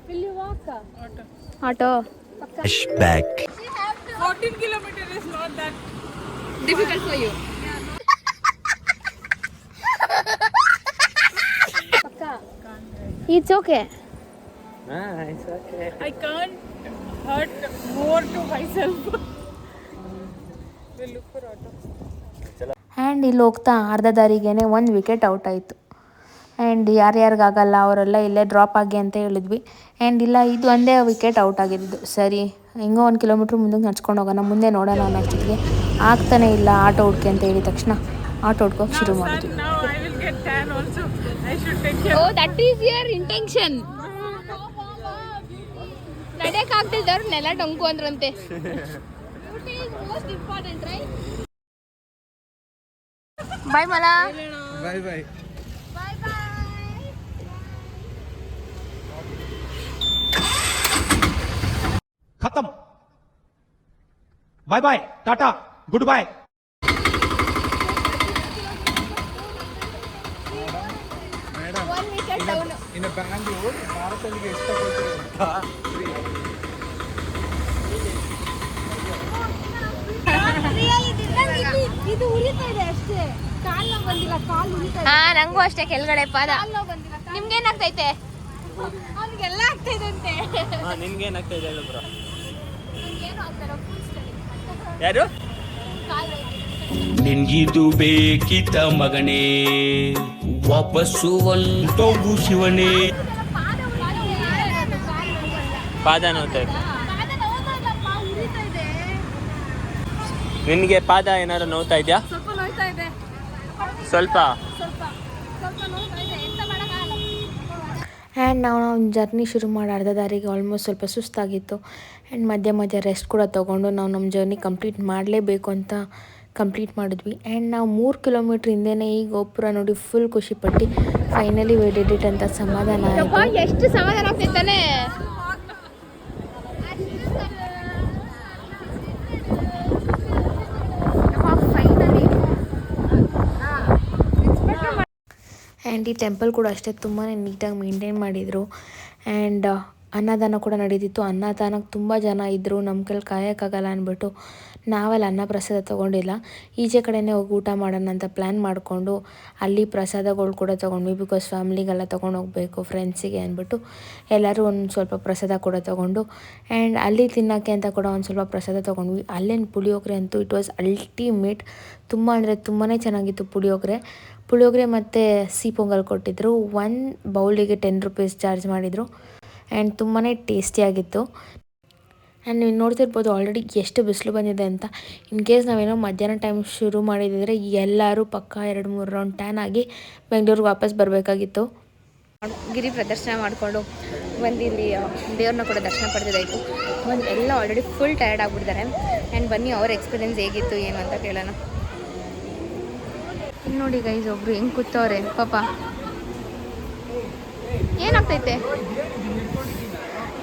Will you walk? Auto. 14 kilometers is not that. Difficult for you. It's okay. It's okay. I can't hurt more to myself. We'll look for auto. And ಇಲ್ಲಿ ಹೋಗ್ತಾ ಅರ್ಧ ದಾರಿಗೇನೆ ಒಂದು wicket out ಆಯಿತು. And ಯಾರ್ಯಾರಿಗಾಗಲ್ಲ ಅವರೆಲ್ಲ ಇಲ್ಲೇ drop ಆಗಿ ಅಂತ ಹೇಳಿದ್ವಿ. ಆ್ಯಂಡ್ ಇಲ್ಲ ಇದು ಒಂದೇ ವಿಕೆಟ್ ಔಟ್ ಆಗಿದ್ದು. ಸರಿ ಹಿಂಗೋ 1 ಕಿಲೋಮೀಟ್ರ್ ಮುಂದಕ್ಕೆ ನಡ್ಸ್ಕೊಂಡು ಹೋಗೋಣ, ಮುಂದೆ ನೋಡೋಣ ಅನ್ನೋಷ್ಟೊತ್ತಿಗೆ ಆಗ್ತಾನೆ ಇಲ್ಲ ಆಟೋ ಹುಡ್ಕೆ ಅಂತ ಹೇಳಿದ ತಕ್ಷಣ ಆಟೋ ಹುಡ್ಕೋಕೆ ಶುರು ಮಾಡಿದ್ವಿ. Now I will get tan also. I should take care. Oh, that is your intention. ನಡೆಯಕ್ಕೆ ಆಗ್ತಿದ್ದವ್ರು ನೆಲ ಡೊಂಕು ಅಂದ್ರಂತೆ. Beauty is most important, right? Bye Mala. Bye bye. Bye bye. खत्म. Bye bye, tata, good bye. One wicket down. ಇನ್ನು ಬ್ಯಾಂಗ್ಳೂರ್ ಭಾರತಲ್ಲಿಗೆ ಎಷ್ಟು ತಗೊಳ್ತೀರಿ ಗೊತ್ತಾ? ಇದು ಉರಿತಾ ಇದೆ ಅಷ್ಟೇ, ಕಾಲು ನೋವು ಬಂದಿಲ್ಲ. ಕಾಲು ಉರಿತಾ ಇದೆ. ಹಾ ನಂಗೂ ಅಷ್ಟೇ ಕೆಳಗಡೆ ಪಾದ. ಕಾಲು ನೋವು ಬಂದಿಲ್ಲ. ನಿಮ್ಗೇನಾಗ್ತೈತೆ? ಅವ್ನಿಗೆಲ್ಲ ಆಗ್ತಿದಂತೆ. ನಿನ್ಗೇನಾಗ್ತಾ ಇದೆ ಹೇಳು ಬ್ರೋ. ಏನು ಆಗ್ತಾರ ಫುಲ್ ಸ್ಟಡಿ. ಯಾರು? ನಿನ್ಗಿದು ಬೇಕಿತ ಮಗನೇ, ವಾಪಸ್ಸು ಒಂಟೋಗು ಶಿವನೇ. ಪಾದ ನೋವ್ತಾ ಇದೆ. ಪಾದ ನೋವುತ್ತಲ್ಲಪ್ಪ, ಉರಿತಾ ಇದೆ. ನಿನಗೆ ಪಾದ ಏನಾದ್ರು ನೋವ್ತಾ ಇದೆಯಾ? ಸ್ವಲ್ಪ ನೋಯ್ತಾ ಇದೆ. ಸ್ವಲ್ಪ. ಸ್ವಲ್ಪ ನೋಯ್ತಾ ಇದೆ. ಎಂತ ಮಾಡೋಕ್ಕಾಗಲ್ಲ. ಆ್ಯಂಡ್ ನಾವು ಜರ್ನಿ ಶುರು ಮಾಡಿ ಅರ್ಧ ದಾರಿಗೆ ಆಲ್ಮೋಸ್ಟ್ ಸ್ವಲ್ಪ ಸುಸ್ತಾಗಿತ್ತು. ಆ್ಯಂಡ್ ಮಧ್ಯೆ ಮಧ್ಯೆ ರೆಸ್ಟ್ ಕೂಡ ತೊಗೊಂಡು ನಾವು ನಮ್ಮ ಜರ್ನಿ ಕಂಪ್ಲೀಟ್ ಮಾಡಲೇಬೇಕು ಅಂತ ಕಂಪ್ಲೀಟ್ ಮಾಡಿದ್ವಿ. ಆ್ಯಂಡ್ ನಾವು 3 ಕಿಲೋಮೀಟ್ರ್ ಹಿಂದೆನೇ ಈ ಗೋಪುರ ನೋಡಿ ಫುಲ್ ಖುಷಿಪಟ್ಟು ಫೈನಲಿ ವಿ ಡಿಡ್ ಇಟ್ ಅಂತ ಸಮಾಧಾನ ಆಯಿತು. ಎಷ್ಟು ಸಮಾಧಾನ ಆಗ್ತೈತಾನೆ. ಆ್ಯಂಡ್ ಈ ಟೆಂಪಲ್ ಕೂಡ ಅಷ್ಟೇ ತುಂಬಾ ನೀಟಾಗಿ ಮೇಂಟೈನ್ ಮಾಡಿದರು. ಆ್ಯಂಡ್ ಅನ್ನದಾನ ಕೂಡ ನಡೀತಿತ್ತು. ಅನ್ನದಾನಕ್ಕೆ ತುಂಬ ಜನ ಇದ್ದರು, ನಮ್ಮ ಕೈಲಿ ಕಾಯೋಕ್ಕಾಗಲ್ಲ ಅಂದ್ಬಿಟ್ಟು ನಾವೆಲ್ಲ ಅನ್ನ ಪ್ರಸಾದ ತೊಗೊಂಡಿಲ್ಲ. ಈಚೆ ಕಡೆನೇ ಹೋಗಿ ಊಟ ಮಾಡೋಣ ಅಂತ ಪ್ಲ್ಯಾನ್ ಮಾಡಿಕೊಂಡು ಅಲ್ಲಿ ಪ್ರಸಾದಗಳು ಕೂಡ ತೊಗೊಂಡ್ವಿ. ಬಿಕಾಸ್ ಫ್ಯಾಮ್ಲಿಗೆಲ್ಲ ತೊಗೊಂಡು ಹೋಗಬೇಕು ಫ್ರೆಂಡ್ಸಿಗೆ ಅಂದ್ಬಿಟ್ಟು ಎಲ್ಲರೂ ಒಂದು ಸ್ವಲ್ಪ ಪ್ರಸಾದ ಕೂಡ ತೊಗೊಂಡು ಆ್ಯಂಡ್ ಅಲ್ಲಿ ತಿನ್ನೋಕ್ಕೆ ಅಂತ ಕೂಡ ಒಂದು ಸ್ವಲ್ಪ ಪ್ರಸಾದ ತೊಗೊಂಡ್ವಿ. ಅಲ್ಲೇನು ಪುಳಿಯೋಗರೆ ಅಂತೂ ಇಟ್ ವಾಸ್ ಅಲ್ಟಿಮೇಟ್. ತುಂಬ ಅಂದರೆ ತುಂಬಾ ಚೆನ್ನಾಗಿತ್ತು ಪುಳಿಯೋಗರೆ ಮತ್ತು ಸಿಹಿ ಪೊಂಗಲ್ ಕೊಟ್ಟಿದ್ದರು. 1 ಬೌಲಿಗೆ 10 ರೂಪೀಸ್ ಚಾರ್ಜ್ ಮಾಡಿದರು ಆ್ಯಂಡ್ ತುಂಬಾ ಟೇಸ್ಟಿಯಾಗಿತ್ತು. ಆ್ಯಂಡ್ ನೀವು ನೋಡ್ತಿರ್ಬೋದು ಆಲ್ರೆಡಿ ಎಷ್ಟು ಬಿಸಿಲು ಬಂದಿದೆ ಅಂತ. ಇನ್ ಕೇಸ್ ನಾವೇನೋ ಮಧ್ಯಾಹ್ನ ಟೈಮ್ ಶುರು ಮಾಡಿದರೆ ಎಲ್ಲರೂ ಪಕ್ಕ 2-3 ರೌಂಡ್ ಟ್ಯಾನ್ ಆಗಿ ಬೆಂಗಳೂರಿಗೆ ವಾಪಸ್ ಬರಬೇಕಾಗಿತ್ತು. ಗಿರಿ ಪ್ರದರ್ಶನ ಮಾಡಿಕೊಂಡು ಬಂದು ಇಲ್ಲಿ ದೇವ್ರನ್ನ ಕೂಡ ದರ್ಶನ ಪಡೆದಿದ್ದಾಯಿತು. ಎಲ್ಲ ಆಲ್ರೆಡಿ ಫುಲ್ ಟಯರ್ಡ್ ಆಗಿಬಿಡ್ತಾರೆ. ಆ್ಯಂಡ್ ಬನ್ನಿ ಅವ್ರ ಎಕ್ಸ್ಪೀರಿಯನ್ಸ್ ಹೇಗಿತ್ತು ಏನು ಅಂತ ಕೇಳೋಣ. ಇಲ್ಲಿ ನೋಡಿ ಗೈಸ್, ಒಬ್ರು ಹೆಂಗೆ ಕೂತವ್ರೆ ಪಾಪ. ಏನಾಗ್ತೈತೆ?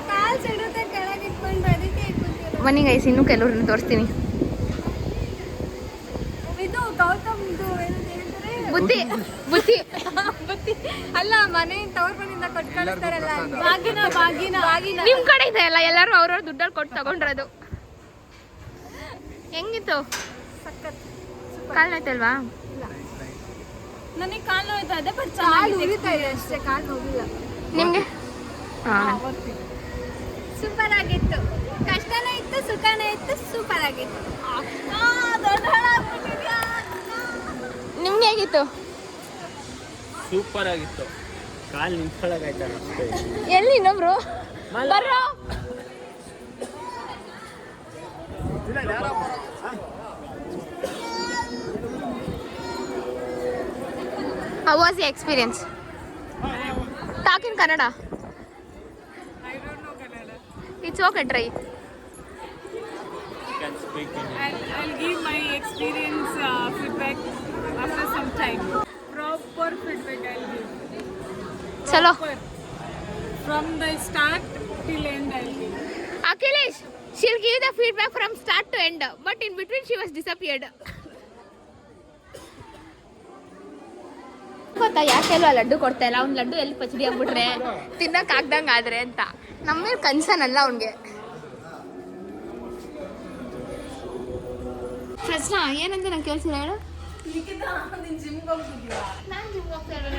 ಕಾಲ್ ಸಿಡುತ್ತೆ ಕೆಳಗೆ ಇಟ್ಕೊಂಡು ಅದಕ್ಕೆ ಕೂತಿರೋ. ಬನ್ನಿ ಗೈಸ್, ಇನ್ನೂ ಕೆಲವ್ರನ್ನ ತೋರಿಸ್ತೀನಿ. ಇದು ಗೌತಮ್ದು ಏನಂತ ಹೇಳ್ತಾರೆ, ಬುದ್ಧಿ ಬುದ್ಧಿ ಬುತ್ತಿ ಅಲ್ಲ, ಮನೆ ತವ್ರ ಮನೆಯಿಂದ ಕೊಟ್ಟು ಕಳಿಸ್ತಾರಲ್ಲ, ಬಾಗಿನ ನಿಮ್ಮ ಕಡೆ ಇದೆ ಅಲ್ಲ, ಎಲ್ಲರೂ ಅವ್ರವ್ರ ದುಡ್ಡಲ್ಲಿ ಕೊಟ್ಟು ತಗೊಂಡ್ರದು. ಹೆಂಗಿತ್ತು? ಸಖತ್ ಕಾಲ್ ನೋಯ್ತಲ್ವಾ? ನನಗೆ ಕಾಲು ನೋಯ್ತಾ ಇದೆ, ಬಟ್ ಕಾಲು ಉರಿತಾ ಇದೆ ಅಷ್ಟೇ, ಕಾಲು ನೋವಿಲ್ಲ. ನಿಮಗೆ? ಹಾಂ, ಸೂಪರ್ ಆಗಿತ್ತು. ಕಷ್ಟನೇ ಇತ್ತು, ಸುಖನೇ ಇತ್ತು, ಸೂಪರ್ ಆಗಿತ್ತು. ನಿಮ್ಗೆ ಹೇಗಿತ್ತು? ಸೂಪರ್ ಆಗಿತ್ತು. ಕಾಲು ನಿಂತ್ಕೊಳ್ಳೋಕಾಯ್ತಲ್ಲ ಅಷ್ಟೇ. ಎಲ್ಲಿ ಇನ್ನೊಬ್ರು ಬರ್ರೋ? How was the experience? Talk in Kannada. I don't know Kannada. It's okay, try. You can speak in I'll give my experience feedback after some time. Proper feedback I'll give. Chalo. Proper. From the start till end I'll give. Akhilesh, she'll give the feedback from start to end, but in between she was disappeared. ಗೊತ್ತಾ ಯಾಕೆಲ್ಲೋ ಲಡ್ಡು ಕೊಡ್ತಾ ಇಲ್ಲ? ಅವ್ನು ಲಡ್ಡು ಎಲ್ಲಿ ಪಚಡಿ ಆಗ್ಬಿಟ್ರೆ ತಿನ್ನಕ್ಕೆ ಆಗ್ದಂಗೆ ಆದ್ರೆ ಅಂತ. ನಮ್ಮ ಮೇಲೆ ಕನ್ಸನಲ್ಲ ಅವ್ನಿಗೆ. ಪ್ರಶ್ನ ಏನಂತ ನಂಗೆ ಕೇಳ್ಸಿಲ್ಲ ಹೇಳು. ನಾನು ಜಿಮ್ಗೆ ಹೋಗ್ತಾ ಇರೋಣ.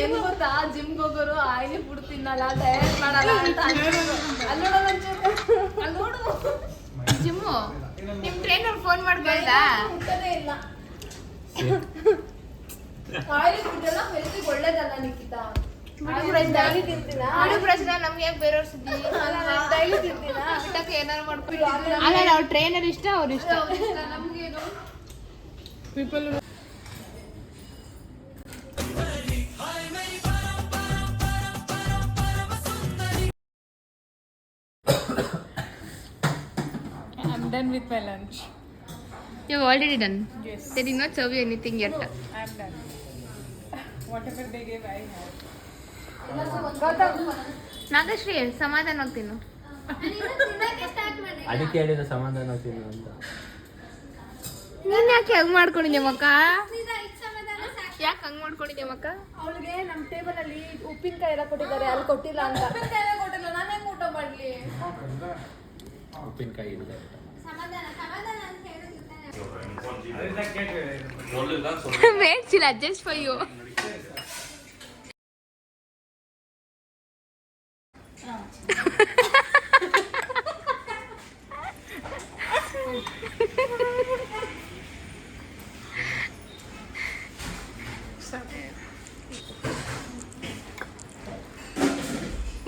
ಏನು ಗೊತ್ತಾ, ಜಿಮ್ಗೆ ಹೋಗೋರು ಆಯಿಲಿ ಫುಡ್ ತಿನ್ನಲ್ಲ, ಡಯಟ್ ಮಾಡಲ್ಲ ಅಂತ ಅಲ್ಲೋಡು. ಜಿಮ್ಮು ನಿಮ್ಮ ಟ್ರೈನರ್ ಫೋನ್ ಮಾಡಿ ಕೇಳ್ದಾ? ಇಲ್ಲ ಆಯಿಲಿ ಫುಡ್ ಎಲ್ಲ ಹೆಲ್ತಿಗೆ ಒಳ್ಳೇದಲ್ಲ ನಿಖಿತಾ. ಡೈಲಿ ತಿಂತೀನ, ಪ್ರಶ್ನೆ ನಮ್ಗೆ ಯಾಕೆ ಬೇರೆಯವ್ರ ಸುದ್ದಿ? ಡೈಲಿ ತಿಂತೀನ, ಬಿಟ್ಟಕ್ಕೆ ಏನಾರು ಮಾಡ್ಕೊಂಡು ಅಲ್ಲ, ಅವ್ರ ಟ್ರೈನರ್ ಇಷ್ಟ, ಅವ್ರು ಇಷ್ಟ. ನಮ್ಗೇನು people I'm done with my lunch. You've already done? Yes. They did not serve you anything yet. I'm done. Whatever they gave, I had. Nagashree ಸಮಾಧಾನವಾಗಿ ತಿನ್ನು. ಅದಕ್ಕೆ ಹೇಳಿದ ಸಮಾಧಾನ ತಿನ್ನು ಅಂತ. ನೀನ್ ಯಾಕೆ ಹಂಗ್ ಮಾಡ್ಕೊಂಡಿದ್ಯ ಮಕ್ಕ? ಯಾಕೆ ಹಂಗ್ ಮಾಡ್ಕೊಂಡಿದ್ಯ ಮಕ್ಕ? ಅವಳಿಗೆ ನಮ್ಮ ಟೇಬಲ್ ಅಲ್ಲಿ ಉಪ್ಪಿನಕಾಯಿ ಎಲ್ಲ ಕೊಟ್ಟಿದ್ದಾರೆ, ಅಲ್ಲಿ ಕೊಟ್ಟಿಲ್ಲ ಅಂತ. ಉಪ್ಪಿನಕಾಯಿ ಕೊಟ್ಟಿಲ್ಲ, ನಾನು ಹೆಂಗ್ ಊಟ ಮಾಡ್ಲಿ? ಉಪ್ಪಿನಕಾಯಿ ಇದೆ. Wait, she'll adjust for you.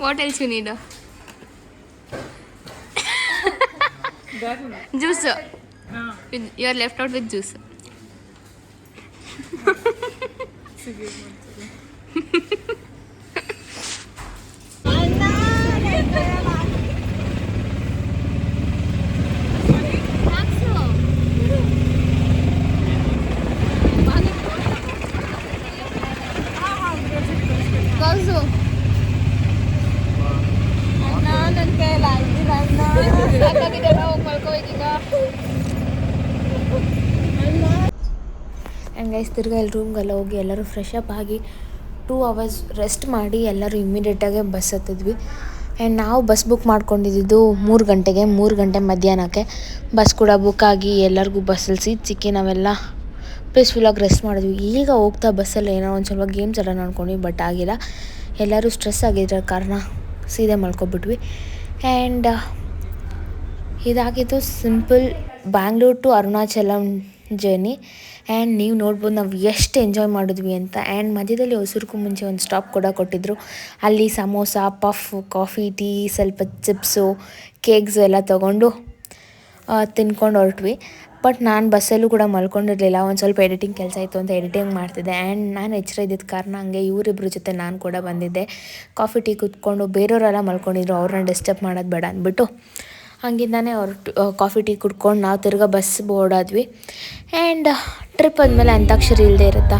What else you need? Juice. You are left out with juice. Gauzu. ನನ್ನ ಕೈಯಲ್ಲಿ ಆಗಿಲ್ಲ ಅಣ್ಣ. ಸಾಕಾಗಿದೆಲ್ಲ, ಹೋಗಿ ಮಲ್ಕೋ ಈಗ. ಆ್ಯಂಡ್ ಗೈಸ್ ತಿರ್ಗಾ ಇಲ್ಲಿ ರೂಮ್ಗೆಲ್ಲ ಹೋಗಿ ಎಲ್ಲರೂ ಫ್ರೆಶ್ ಅಪ್ ಆಗಿ 2 hours ರೆಸ್ಟ್ ಮಾಡಿ ಎಲ್ಲರೂ ಇಮ್ಮಿಡಿಯೇಟಾಗೆ ಬಸ್ ಹತ್ತಿದ್ವಿ. ಆ್ಯಂಡ್ ನಾವು ಬಸ್ ಬುಕ್ ಮಾಡ್ಕೊಂಡಿದ್ದು 3 ಗಂಟೆಗೆ, 3 ಗಂಟೆ ಮಧ್ಯಾಹ್ನಕ್ಕೆ ಬಸ್ ಕೂಡ ಬುಕ್ ಆಗಿ ಎಲ್ಲರಿಗೂ ಬಸ್ಸಲ್ಲಿ ಸೀಟ್ ಸಿಕ್ಕಿ ನಾವೆಲ್ಲ ಪೀಸ್ಫುಲ್ಲಾಗಿ ರೆಸ್ಟ್ ಮಾಡಿದ್ವಿ. ಈಗ ಹೋಗ್ತಾ ಬಸ್ಸಲ್ಲಿ ಏನೋ ಒಂದು ಸ್ವಲ್ಪ ಗೇಮ್ಸ್ ಎಲ್ಲ ನೋಡ್ಕೊಂಡ್ವಿ, ಬಟ್ ಆಗಿಲ್ಲ. ಎಲ್ಲರೂ ಸ್ಟ್ರೆಸ್ ಆಗಿದ್ರ ಕಾರಣ ಸೀದಾ ಮಲ್ಕೊಬಿಟ್ವಿ. ಆ್ಯಂಡ್ ಇದಾಗಿತ್ತು simple Bangalore to Arunachalam journey. And ನೀವು ನೋಡ್ಬೋದು ನಾವು ಎಷ್ಟು ಎಂಜಾಯ್ ಮಾಡಿದ್ವಿ ಅಂತ. ಆ್ಯಂಡ್ ಮಧ್ಯದಲ್ಲಿ ಹೊಸೂರ್ಗೂ ಮುಂಚೆ ಒಂದು ಸ್ಟಾಪ್ ಕೂಡ ಕೊಟ್ಟಿದ್ದರು. ಅಲ್ಲಿ ಸಮೋಸ, ಪಫ್, ಕಾಫಿ, ಟೀ, ಸ್ವಲ್ಪ ಚಿಪ್ಸು, ಕೇಕ್ಸು ಎಲ್ಲ ತೊಗೊಂಡು ತಿನ್ಕೊಂಡು ಹೊರಟ್ವಿ. ಬಟ್ ನಾನು ಬಸ್ಸಲ್ಲೂ ಕೂಡ ಮಲ್ಕೊಂಡಿರಲಿಲ್ಲ. ಒಂದು ಸ್ವಲ್ಪ ಎಡಿಟಿಂಗ್ ಕೆಲಸ ಇತ್ತು ಅಂತ ಎಡಿಟಿಂಗ್ ಮಾಡ್ತಿದ್ದೆ. ಆ್ಯಂಡ್ ನಾನು ಎಚ್ಚರ ಇದ್ದಿದ್ದ ಕಾರಣ ಹಂಗೆ ಇವರಿಬ್ಬರ ಜೊತೆ ನಾನು ಕೂಡ ಬಂದಿದ್ದೆ. ಕಾಫಿ ಟೀ ಕುತ್ಕೊಂಡು ಬೇರೆಯವರೆಲ್ಲ ಮಲ್ಕೊಂಡಿದ್ರು, ಅವ್ರನ್ನ ಡಿಸ್ಟರ್ಬ್ ಮಾಡೋದು ಬೇಡ ಅಂದ್ಬಿಟ್ಟು ಹಂಗಿಂದಾನೆ ಕಾಫಿ ಟೀ ಕುಡ್ಕೊಂಡು ನಾವು ತಿರ್ಗಾ ಬಸ್ ಓಡಾದ್ವಿ. ಆ್ಯಂಡ್ ಟ್ರಿಪ್ ಆದಮೇಲೆ ಅಂತಾಕ್ಷರಿ ಇಲ್ಲದೆ ಇರುತ್ತಾ,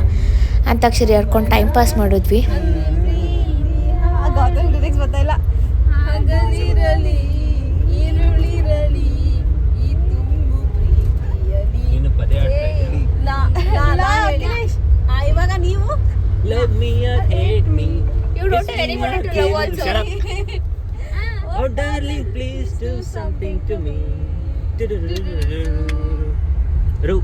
ಅಂತಾಕ್ಷರಿ ಆಡ್ಕೊಂಡು ಟೈಮ್ ಪಾಸ್ ಮಾಡಿದ್ವಿ. ನೀನು ಪದೇ ಆಡ್ತಾ ಇದ್ದೀರಿ. ಇವಾಗ ನೀವು Love me or hate me. You don't ready for it to love also. Shut up. Oh darling, please do something to me. Ru.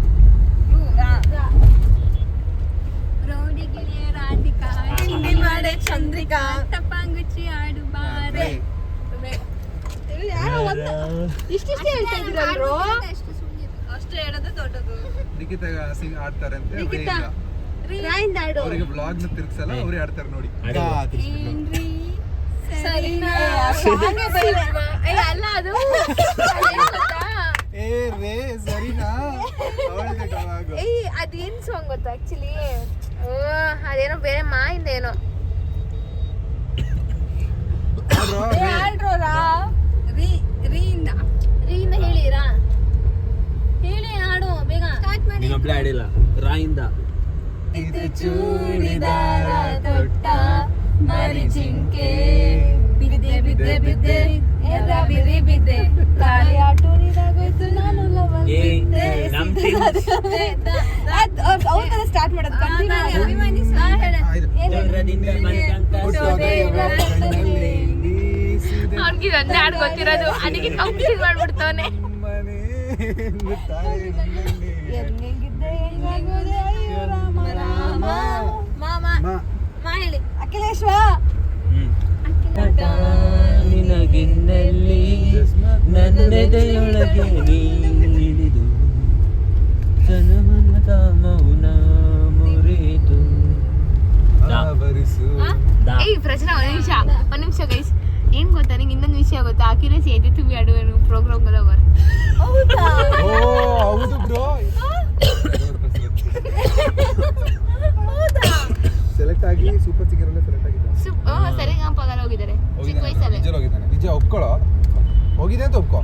Rowdy ಗಿಳಿಯ ರಾಧಿಕಾ ಚಿಂದಿ ಮಾಡೆ ಚಂದ್ರಿಕಾ ಟಪಾಂಗುಚ್ಚಿ ಆಡು ಬಾರೆ. ಇಷ್ಟಿಷ್ಟೇ ಹೇಳ್ತಾ ಇದ್ದೀರಲ್ರೋ, ಅಷ್ಟೇ ಹೇಳೋದು ದೊಡ್ಡದು. ನಿಖಿತ ಆಡ್ತಾರೆ ಅಂತ ಅವರಿಗೆ ಬ್ಲಾಗ್ ನ ತಿರ್ಗ್ಸಲ್ಲ, ಅವರೇ ಆಡ್ತಾರೆ ನೋಡಿ. ಸರಿನಾ? ಅಲ್ಲ ಅದು ಏ ರೇ ಸರಿನಾ ಅದೇನ್ ಸಾಂಗ್ ಗೊತ್ತಾ ಆಕ್ಚುಲಿ? ಅದೇನೋ ಬೇರೆ ಮಾಯಿಂದ ಏನೋ ರೀಯಿಂದ ಹೇಳಿರಾ? ಹೇಳಿ ಹಾಡು ಬೇಗ ಸ್ಟಾರ್ಟ್ ಮಾಡಿ. ನೀನೊಬ್ಳೆ ಆಡಿಲ್ಲ. ರಾಯಿಂದ ಚೂಡಿದಾರ ತೊಟ್ಟ ಮರಿ ಜಿಂಕೆ ಬಿದ್ದೆ ಬಿದ್ದೆ ಬಿದ್ದೆ ಎರ್ರ ಬಿರಿ ಬಿದ್ದೆ ತಾಳಿ ಆಟೋನಿದಾಗೋಯ್ತು ನಾನು ಲವಲ್ ಬಿದ್ದೆ. ಅವ್ರ ಸ್ಟಾರ್ಟ್ ಮಾಡೋದು ಅಭಿಮಾನಿ ಅವ್ರಿಗೆ ಒಂದೇ ಹಾಡು ಗೊತ್ತಿರೋದು, ಅದಕ್ಕೆ ಕಂಪ್ಲೀಟ್ ಮಾಡ್ಬಿಡ್ತಾನೆ. ಹೆಂಗಿದ್ದೆ ಹೆಂಗಾಗೋದೆ ಅಯ್ಯೋ ರಾಮ ರಾಮ ಮಾಮ ಮಾ ಹೇಳಿ ಅಖಿಲೇಶ್ವ ನಿನಗಿನ್ನಲ್ಲಿ ನನ್ನೆದೆಯೊಳಗೆ ನೀಡಿದು ಜನಮನದ ಮೌನ ಮುರಿದು. ಏಯ್ ಪ್ರಚನಾ, ಒಂದ್ ನಿಮಿಷ ಗೈಸ್. ಏನ್ ಗೊತ್ತಾ ನಿಂಗೆ ಇನ್ನೊಂದು ವಿಷಯ ಗೊತ್ತಾ? ಅಖಿಲೇಶ್ ಏತಿ ತುಂಬಿ ಆಡುವ ಪ್ರೋಗ್ರಾಮ್ ಬರೋವರ್. ಹೌದು ಬ್ರೋ, ಸೆಲೆಕ್ಟ್ ಆಗಿ ಸೂಪರ್ ಸಿಂಗರ್ ಅಲ್ಲೇ ಸೆಲೆಕ್ಟ್ ಆಗಿದ್ದಾರೆ. ಸರಿಗಮಪದಲ್ಲಿ ಹೋಗಿದ್ದಾರೆ ಚಿಕ್ಕ ವಯಸ್ಸಲ್ಲಿ. ನಿಜ ಒಪ್ಕೊಳ್ಳೋ, ಹೋಗಿದೆ ಅಂತ ಒಪ್ಕೋ.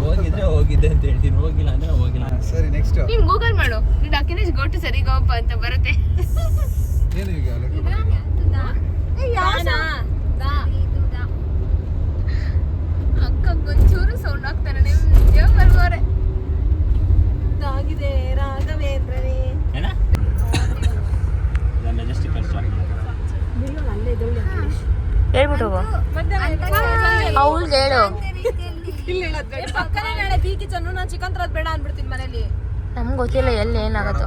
ಹೋಗಿದ್ರೆ ಹೋಗಿದ್ದೆ ಅಂತ ಹೇಳ್ತೀನಿ, ಹೋಗಿಲ್ಲ ಅಂದ್ರೆ ಹೋಗಿಲ್ಲ. ಸರಿ ನೆಕ್ಸ್ಟ್ ನೀನ್ ಗೂಗಲ್ ಮಾಡು, ನೀನ್ ಅಖಿಲೇಶ್ ಗೋ ಟು ಸರಿಗಮಪ ಅಂತ ಬರುತ್ತೆ. ಏನು ಈಗ ಅಕ್ಕ ಗೊಂಚೂರು ಸೌಂಡ್ ಆಗ್ತಾರೆ ನಿಮ್ಗೆ ಬರ್ಬೋರೆ. ಆಗಿದೆ ರಾಘವೇಂದ್ರನೇ ಏನ ಮೆಜೆಸ್ಟಿಕ್ ಹೇಳ್ಬಿಟ್ಟು ಅವಳಿಗೆ ಹೇಳು. ಪಕ್ಕನೇ ನಾಳೆ ಬಿ ಕಿಚನ್, ನಾನು ಚಿಕನ್ ತರೋದು ಬೇಡ ಅನ್ಬಿಡ್ತೀನಿ ಮನೇಲಿ. ನಮ್ಗೆ ಗೊತ್ತಿಲ್ಲ ಎಲ್ಲಿ ಏನಾಗತ್ತೋ.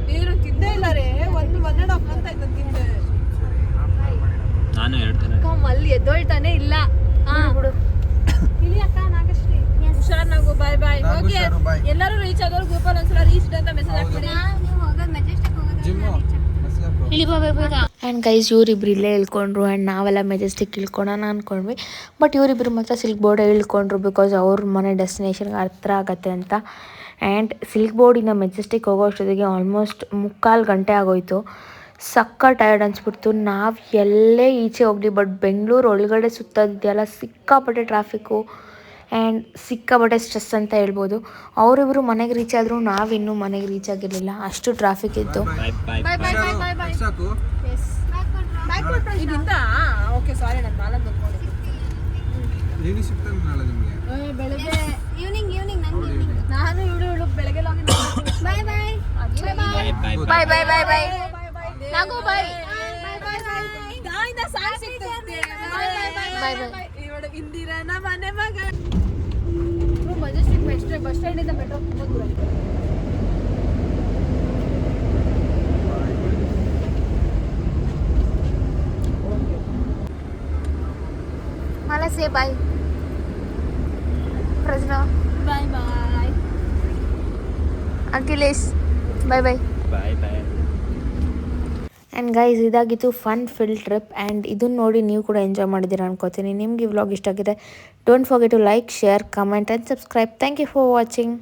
ನೀನು ತಿಂದೇ ಇಲ್ಲ ರೇ, 1.5 ಮಂತ್ ಆಯ್ತು ತಿಂದೆ. ನಾನು 2 ದಿನ ಅಲ್ಲಿ ಎದ್ದೊಳ್ತಾನೆ ಇಲ್ಲ. ಬಿಡು ಇಲ್ಲಿ ಅಕ್ಕ ನಾಗಶ್ರೀ ಹುಷಾರ್ ನಾವು. ಬಾಯ್ ಬಾಯ್. ಓಕೆ, ಎಲ್ಲರೂ ರೀಚ್ ಆಗೋರು ಗ್ರೂಪಲ್ಲಿ ಒಂದ್ಸಲ ರೀಚ್ ಅಂತ ಮೆಸೇಜ್ ಹಾಕ್ಬಿಡಿ. ನೀವು ಹೋಗೋದು ಮೆಜೆಸ್ಟಿಕ್ ಹೋಗೋದು. ಆ್ಯಂಡ್ ಗೈಸ್ ಇವರಿಬ್ರು ಇಲ್ಲೇ ಇಳ್ಕೊಂಡ್ರು. ಆ್ಯಂಡ್ ನಾವೆಲ್ಲ ಮೆಜೆಸ್ಟಿಕ್ ಇಳ್ಕೊಳೋಣ ಅಂದ್ಕೊಂಡ್ವಿ. ಬಟ್ ಇವರಿಬ್ರು ಮಾತ್ರ ಸಿಲ್ಕ್ ಬೋರ್ಡೇ ಇಳ್ಕೊಂಡ್ರು, ಬಿಕಾಸ್ ಅವ್ರ ಮನೆ ಡೆಸ್ಟಿನೇಷನ್ಗೆ ಹತ್ರ ಆಗತ್ತೆ ಅಂತ. ಆ್ಯಂಡ್ ಸಿಲ್ಕ್ ಬೋರ್ಡಿಂದ ಮೆಜೆಸ್ಟಿಕ್ ಹೋಗೋ ಅಷ್ಟೊತ್ತಿಗೆ ಆಲ್ಮೋಸ್ಟ್ 3/4 ಗಂಟೆ ಆಗೋಯ್ತು. ಸಕ್ಕ ಟಯರ್ಡ್ ಅನಿಸ್ಬಿಡ್ತು. ನಾವು ಎಲ್ಲೇ ಈಚೆ ಹೋಗಲಿ, ಬಟ್ ಬೆಂಗಳೂರು ಒಳಗಡೆ ಸುತ್ತೋದಿದೆಯಲ್ಲ, ಸಿಕ್ಕಾಪಟ್ಟೆ ಟ್ರಾಫಿಕ್ಕು ಆ್ಯಂಡ್ ಸಿಕ್ಕಾಪಟ್ಟೆ ಸ್ಟ್ರೆಸ್ ಅಂತ ಹೇಳ್ಬೋದು. ಅವರಿಬ್ಬರು ಮನೆಗೆ ರೀಚ್ ಆದರೂ ನಾವಿನ್ನೂ ಮನೆಗೆ ರೀಚ್ ಆಗಿರಲಿಲ್ಲ, ಅಷ್ಟು ಟ್ರಾಫಿಕ್ ಇತ್ತು. ಸಾಕು. ಓಕೆ ಸಾರಿ, ನಾನು ನಾಳೆ ಬಂದ್ಕೊಂಡಿದ್ದೆ. ಹೇಳಿ ಸಿಗ್ತಾನೆ ನಾಳೆ ನಿಮಗೆ. ಬೆಳಗ್ಗೆ ಈವ್ನಿಂಗ್ ನಂಗೆ ನಾನು ಇವಳು ಬೆಳಗ್ಗೆ ಲಾಗಿನ್. ಬಾಯ್ ಬಾಯ್ ಬಾಯ್ ಬಾಯ್ ಬಾಯ್ ಬಾಯ್. ನಾಗು ಬಾಯ್. ಗಾಯಿಂದ ಸಾಂಗ್ ಸಿಗ್ತದೆ. ಬಾಯ್ ಬಾಯ್. ಇವಳು ಇಂದಿರಾನ ಮನೆ ಮಗ. ಮಜೆಸ್ಟಿಕ್ ಬಸ್ ಸ್ಟ್ಯಾಂಡ್ ಇಂದ ಮೆಟ್ರೋ ತುಂಬ ದೂರ ಇದೆ. Mala say bye. Prajna. Bye bye. Akhilesh. Bye bye. Bye bye. And guys ಇದಾಗಿತ್ತು ಫನ್ ಫಿಲ್ ಟ್ರಿಪ್ ಆ್ಯಂಡ್ ಇದನ್ನು ನೋಡಿ ನೀವು ಕೂಡ ಎಂಜಾಯ್ ಮಾಡಿದ್ದೀರಾ ಅನ್ಕೋತೀನಿ. ನಿಮಗೆ ಈ ವ್ಲಾಗ್ ಇಷ್ಟ ಆಗಿದೆ don't forget to like share comment and subscribe. Thank you for watching.